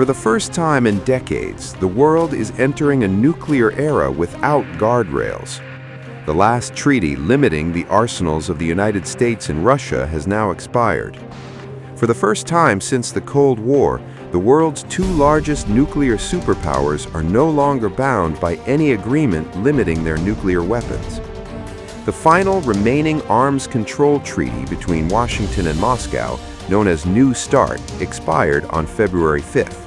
For the first time in decades, the world is entering a nuclear era without guardrails. The last treaty limiting the arsenals of the United States and Russia has now expired. For the first time since the Cold War, the world's two largest nuclear superpowers are no longer bound by any agreement limiting their nuclear weapons. The final remaining arms control treaty between Washington and Moscow, known as New START, expired on February 5th.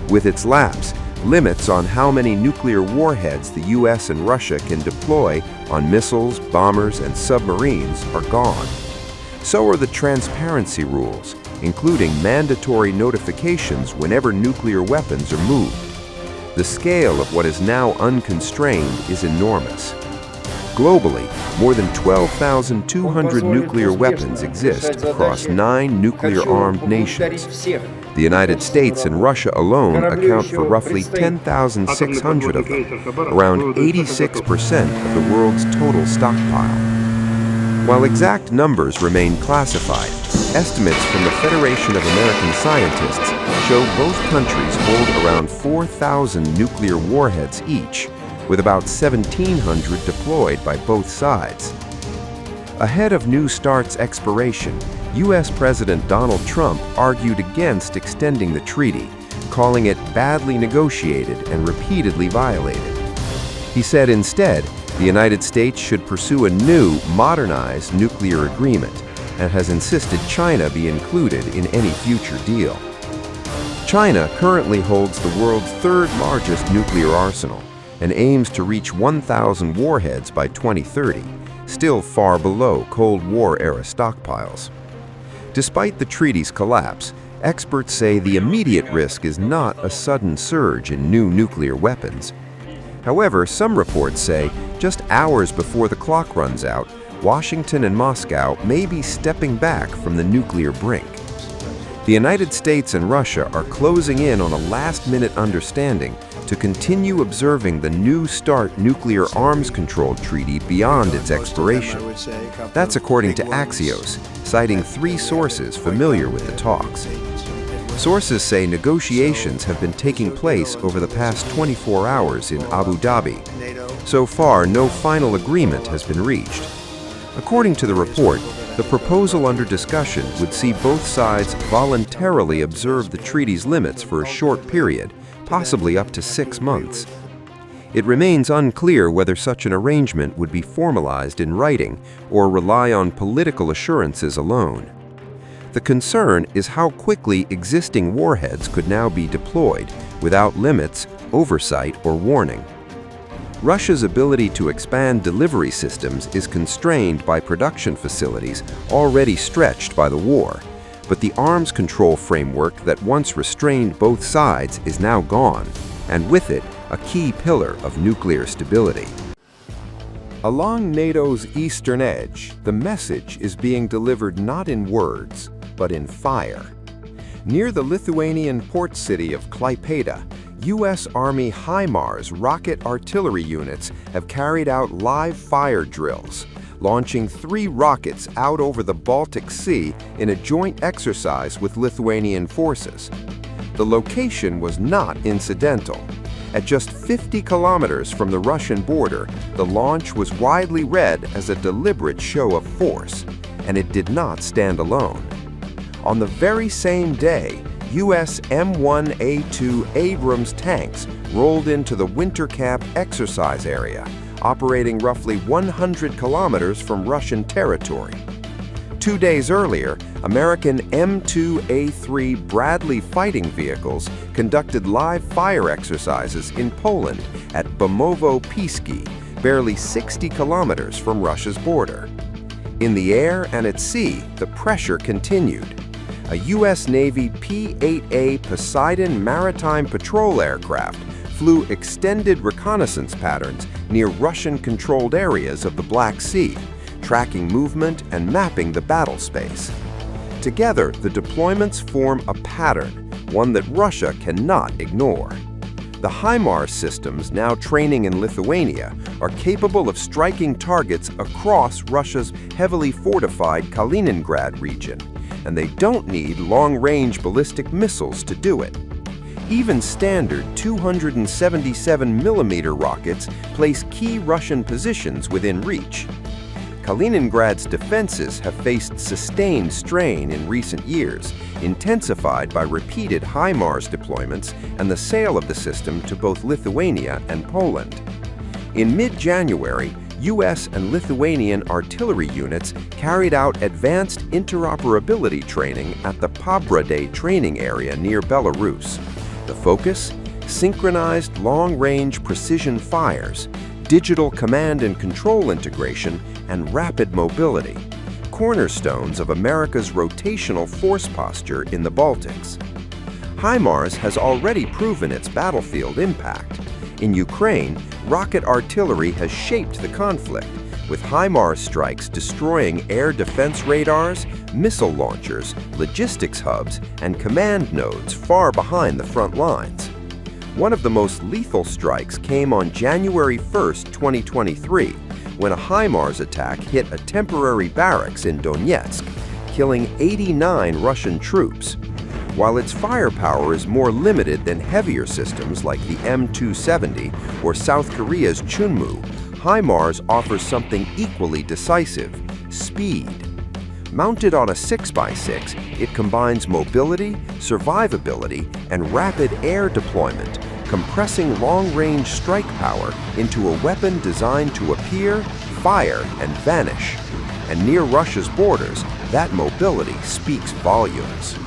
With its lapse, limits on how many nuclear warheads the US and Russia can deploy on missiles, bombers, and submarines are gone. So are the transparency rules, including mandatory notifications whenever nuclear weapons are moved. The scale of what is now unconstrained is enormous. Globally, more than 12,200 nuclear weapons exist across 9 nuclear-armed nations. The United States and Russia alone account for roughly 10,600 of them, around 86% of the world's total stockpile. While exact numbers remain classified, estimates from the Federation of American Scientists show both countries hold around 4,000 nuclear warheads each, with about 1,700 deployed by both sides. Ahead of New START's expiration, U.S. President Donald Trump argued against extending the treaty, calling it badly negotiated and repeatedly violated. He said instead, the United States should pursue a new, modernized nuclear agreement, and has insisted China be included in any future deal. China currently holds the world's third largest nuclear arsenal and aims to reach 1,000 warheads by 2030, still far below Cold War-era stockpiles. Despite the treaty's collapse, experts say the immediate risk is not a sudden surge in new nuclear weapons. However, some reports say just hours before the clock runs out, Washington and Moscow may be stepping back from the nuclear brink. The United States and Russia are closing in on a last-minute understanding to continue observing the New START nuclear arms control treaty beyond its expiration. That's according to Axios, citing 3 sources familiar with the talks. Sources say negotiations have been taking place over the past 24 hours in Abu Dhabi. So far, no final agreement has been reached. According to the report, the proposal under discussion would see both sides voluntarily observe the treaty's limits for a short period, possibly up to 6 months. It remains unclear whether such an arrangement would be formalized in writing or rely on political assurances alone. The concern is how quickly existing warheads could now be deployed without limits, oversight, or warning. Russia's ability to expand delivery systems is constrained by production facilities already stretched by the war, but the arms control framework that once restrained both sides is now gone, and with it, a key pillar of nuclear stability. Along NATO's eastern edge, the message is being delivered not in words, but in fire. Near the Lithuanian port city of Klaipėda, U.S. Army HIMARS rocket artillery units have carried out live fire drills, launching 3 rockets out over the Baltic Sea in a joint exercise with Lithuanian forces. The location was not incidental. At just 50 kilometers from the Russian border, the launch was widely read as a deliberate show of force, and it did not stand alone. On the very same day, U.S. M1A2 Abrams tanks rolled into the winter camp exercise area, operating roughly 100 kilometers from Russian territory. 2 days earlier, American M2A3 Bradley fighting vehicles conducted live fire exercises in Poland at Bemowo-Piski, barely 60 kilometers from Russia's border. In the air and at sea, the pressure continued. A U.S. Navy P-8A Poseidon maritime patrol aircraft flew extended reconnaissance patterns near Russian-controlled areas of the Black Sea, tracking movement and mapping the battle space. Together, the deployments form a pattern, one that Russia cannot ignore. The HIMARS systems, now training in Lithuania, are capable of striking targets across Russia's heavily fortified Kaliningrad region, and they don't need long-range ballistic missiles to do it. Even standard 277mm rockets place key Russian positions within reach. Kaliningrad's defenses have faced sustained strain in recent years, intensified by repeated HIMARS deployments and the sale of the system to both Lithuania and Poland. In mid-January, U.S. and Lithuanian artillery units carried out advanced interoperability training at the Pabradė training area near Belarus. The focus? Synchronized long-range precision fires, digital command and control integration, and rapid mobility, cornerstones of America's rotational force posture in the Baltics. HIMARS has already proven its battlefield impact. In Ukraine, rocket artillery has shaped the conflict, with HIMARS strikes destroying air defense radars, missile launchers, logistics hubs, and command nodes far behind the front lines. One of the most lethal strikes came on January 1, 2023, when a HIMARS attack hit a temporary barracks in Donetsk, killing 89 Russian troops. While its firepower is more limited than heavier systems like the M270 or South Korea's Chunmoo, HIMARS offers something equally decisive: speed. Mounted on a 6x6, it combines mobility, survivability, and rapid air deployment, compressing long-range strike power into a weapon designed to appear, fire, and vanish. And near Russia's borders, that mobility speaks volumes.